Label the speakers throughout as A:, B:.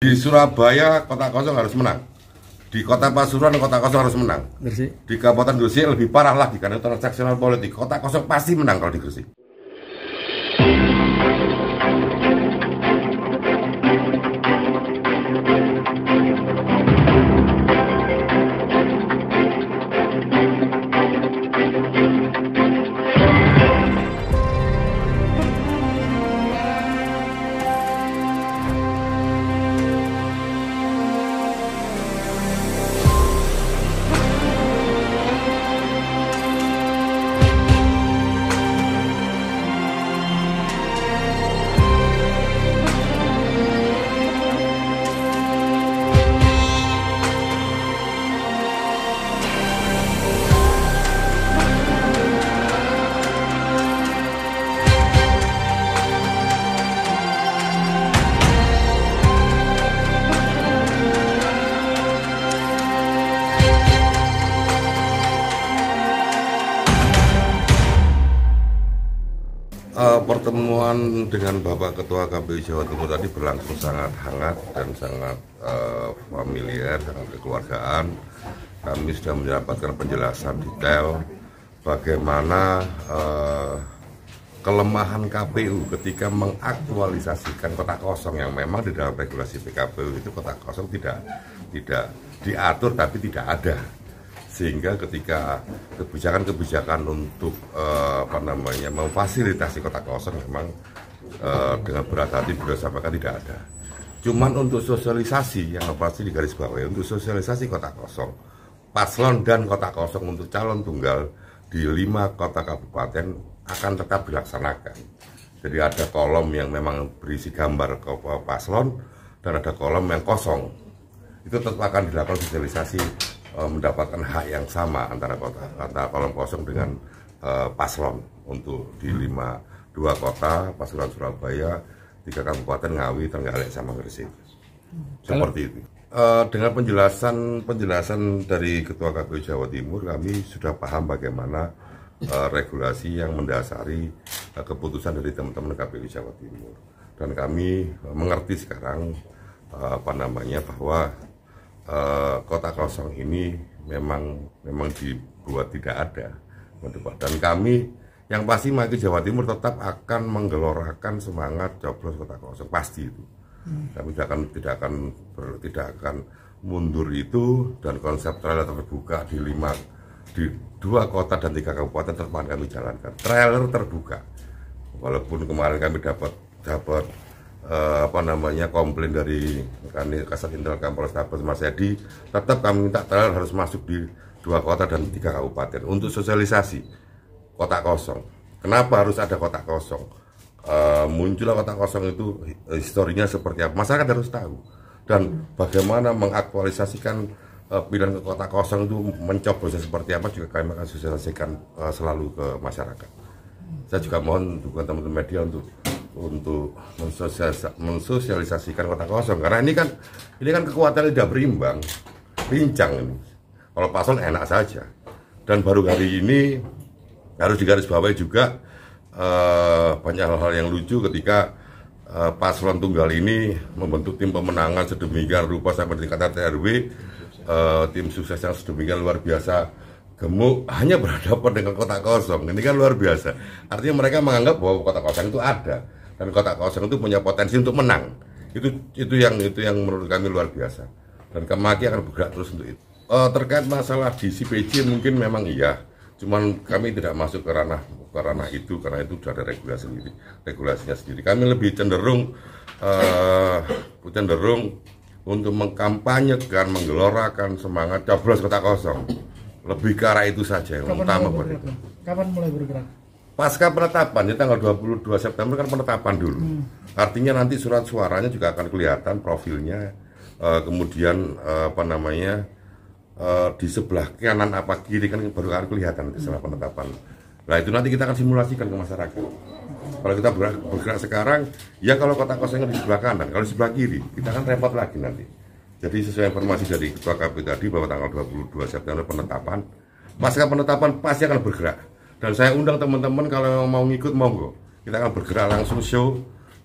A: Di Surabaya kota kosong harus menang. Di kota Pasuruan kota kosong harus menang.
B: Gresik.
A: Di Kabupaten Gresik lebih parah lagi karena transaksional politik. Kota kosong pasti menang kalau di Gresik. Pertemuan dengan Bapak Ketua KPU Jawa Timur tadi berlangsung sangat hangat dan sangat familiar, sangat kekeluargaan. Kami sudah mendapatkan penjelasan detail bagaimana kelemahan KPU ketika mengaktualisasikan kota kosong yang memang di dalam regulasi PKPU itu kota kosong tidak diatur tapi tidak ada. Sehingga ketika kebijakan-kebijakan untuk memfasilitasi kota kosong memang dengan berat hati beliau sampaikan tidak ada. Cuman untuk sosialisasi yang pasti di garis bawah untuk sosialisasi kota kosong, paslon dan kota kosong untuk calon tunggal di 5 kota kabupaten akan tetap dilaksanakan. Jadi ada kolom yang memang berisi gambar ke paslon dan ada kolom yang kosong. Itu tetap akan dilakukan sosialisasi mendapatkan hak yang sama antara kolom kosong dengan paslon untuk di 2 kota, Pasuruan, Surabaya, 3 kabupaten Ngawi, Trenggalek sama Gresik. Seperti itu. Dengan penjelasan dari Ketua KPU Jawa Timur, kami sudah paham bagaimana regulasi yang mendasari keputusan dari teman-teman KPU Jawa Timur. Dan kami mengerti sekarang bahwa kota kosong ini memang dibuat tidak ada, dan kami yang pasti Maki Jawa Timur tetap akan menggelorakan semangat coblos kota kosong, pasti itu. Kami tidak akan mundur itu, dan konsep trailer terbuka di 2 kota dan 3 kabupaten tetap akan kami jalankan. Trailer terbuka, walaupun kemarin kami dapat komplain dari Kasat Intelkam Polrestabes Mas Edi, tetap kami minta trailer harus masuk di 2 kota dan 3 kabupaten untuk sosialisasi kota kosong. Kenapa harus ada kota kosong? Muncullah kota kosong itu historinya seperti apa? Masyarakat harus tahu. Dan bagaimana mengaktualisasikan pilihan ke kota kosong itu mencoblosnya seperti apa juga kami akan sosialisasikan selalu ke masyarakat. Saya juga mohon dukungan teman-teman media untuk mensosialisasikan kota kosong, karena ini kan kekuatan tidak berimbang, pincang ini. Kalau paslon enak saja, dan baru hari ini harus digarisbawahi juga banyak hal-hal yang lucu ketika paslon tunggal ini membentuk tim pemenangan sedemikian rupa sampai di tingkat RW, tim sukses yang sedemikian luar biasa gemuk hanya berhadapan dengan kota kosong. Ini kan luar biasa. Artinya mereka menganggap bahwa kota kosong itu ada dan kota kosong itu punya potensi untuk menang. Itu yang menurut kami luar biasa. Dan Kemaki akan bergerak terus untuk itu. Terkait masalah di CPJ mungkin memang iya. Cuman kami tidak masuk ke ranah itu karena itu sudah ada regulasinya sendiri. Kami lebih cenderung untuk mengkampanyekan, menggelorakan semangat coblos kota kosong. Lebih ke arah itu saja yang utama buat itu.
B: Kapan mulai bergerak?
A: Pasca penetapan, ya tanggal 22 September kan penetapan dulu. Artinya nanti surat suaranya juga akan kelihatan profilnya. Kemudian di sebelah kanan apa kiri kan baru akan kelihatan setelah penetapan. Nah itu nanti kita akan simulasikan ke masyarakat. Kalau kita bergerak sekarang, ya kalau kota kosongnya di sebelah kanan, kalau di sebelah kiri, kita akan repot lagi nanti. Jadi sesuai informasi dari Ketua KPU tadi bahwa tanggal 22 September penetapan, pasca penetapan pasti akan bergerak. Dan saya undang teman-teman kalau mau ngikut monggo. Kita akan bergerak langsung show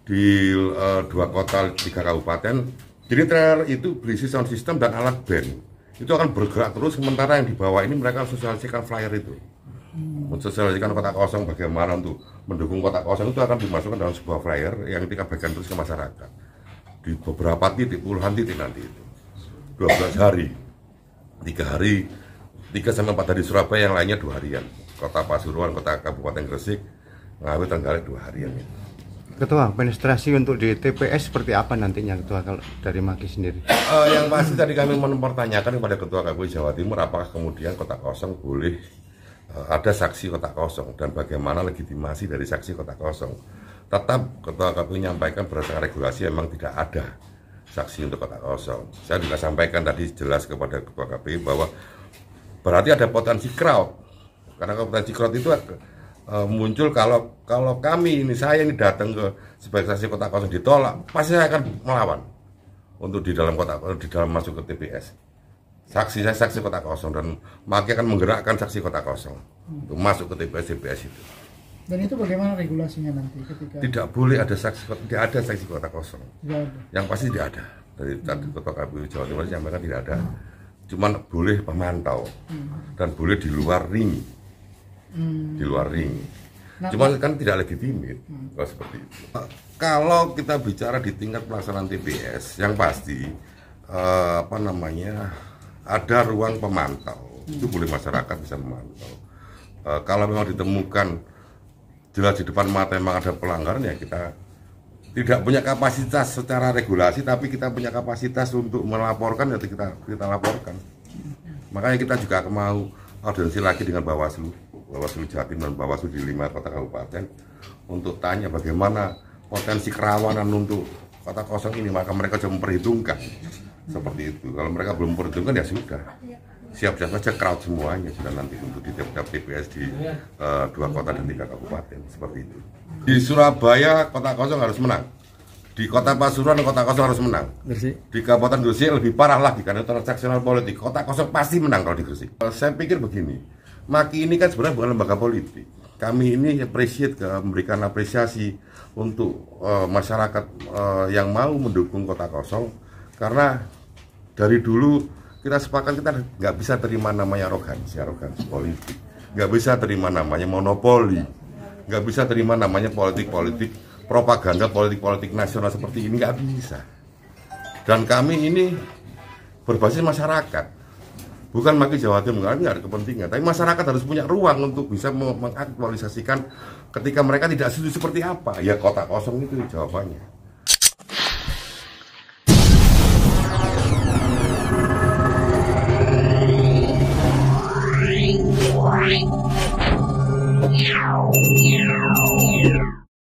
A: di 2 kota 3 kabupaten Jadi trailer itu berisi sound system dan alat band. Itu akan bergerak terus, sementara yang di bawah ini mereka sosialisasikan flyer itu. Mensosialisasikan Kota Kosong bagaimana untuk mendukung Kota Kosong itu akan dimasukkan dalam sebuah flyer yang kita bagikan terus ke masyarakat. Di beberapa titik, puluhan titik nanti itu. 12 hari. 3 hari, 3-4 hari Surabaya, yang lainnya 2 harian. Kota Pasuruan, Kota Kabupaten Gresik, Ngawi, Trenggalek 2 harian itu.
B: Ketua, penetrasi untuk di TPS seperti apa nantinya Ketua kalau dari Maki sendiri?
A: Yang pasti tadi kami mempertanyakan kepada Ketua KPU Jawa Timur apakah kemudian Kota Kosong boleh ada saksi Kota Kosong dan bagaimana legitimasi dari saksi Kota Kosong. Tetap Ketua KPU menyampaikan berdasarkan regulasi memang tidak ada saksi untuk Kota Kosong. Saya juga sampaikan tadi jelas kepada Ketua KPU bahwa berarti ada potensi crowd, karena potensi crowd itu muncul kalau kami ini, saya ini datang ke sebagai saksi Kota Kosong ditolak, pasti saya akan melawan untuk di dalam masuk ke TPS. Saya saksi Kota Kosong dan Maki akan menggerakkan saksi Kota Kosong untuk masuk ke TPS itu.
C: Dan itu bagaimana regulasinya nanti ketika
A: tidak boleh ada saksi, tidak ada saksi Kota Kosong.
C: Tidak.
A: Yang pasti tidak ada. Dari Ketua KPU Jawa Timur menyampaikan tidak ada. Cuman boleh pemantau dan boleh di luar ring. Di luar ring. Cuma kan tidak legitimit kalau seperti itu. Kalau kita bicara di tingkat pelaksanaan TPS, yang pasti ada ruang pemantau. Itu boleh masyarakat bisa memantau. Kalau memang ditemukan jelas di depan mata memang ada pelanggaran, ya kita tidak punya kapasitas secara regulasi, tapi kita punya kapasitas untuk melaporkan, ya kita laporkan. Makanya kita juga mau audiensi lagi dengan Bawaslu Jatim dan Bawaslu di 5 kota kabupaten untuk tanya bagaimana potensi kerawanan untuk Kota Kosong ini, maka mereka coba memperhitungkan seperti itu. Kalau mereka belum memperhitungkan, ya sudah, siap-siap saja crowd semuanya sudah nanti untuk di tiap TPS di 2 kota dan 3 kabupaten seperti itu. Di Surabaya Kota Kosong harus menang, di Kota Pasuruan Kota Kosong harus menang, di Kabupaten Gresik lebih parah lagi karena transaksional politik. Kota Kosong pasti menang kalau di Gresik. Saya pikir begini, Maki ini kan sebenarnya bukan lembaga politik. Kami ini memberikan apresiasi untuk masyarakat yang mau mendukung Kota Kosong, karena dari dulu kita sepakat kita nggak bisa terima namanya arogansi politik, nggak bisa terima namanya monopoli, nggak bisa terima namanya politik propaganda politik nasional seperti ini, nggak bisa. Dan kami ini berbasis masyarakat, bukan Maki Jawa Timur, nggak ada kepentingan, tapi masyarakat harus punya ruang untuk bisa mengaktualisasikan ketika mereka tidak setuju seperti apa, ya Kota Kosong itu jawabannya.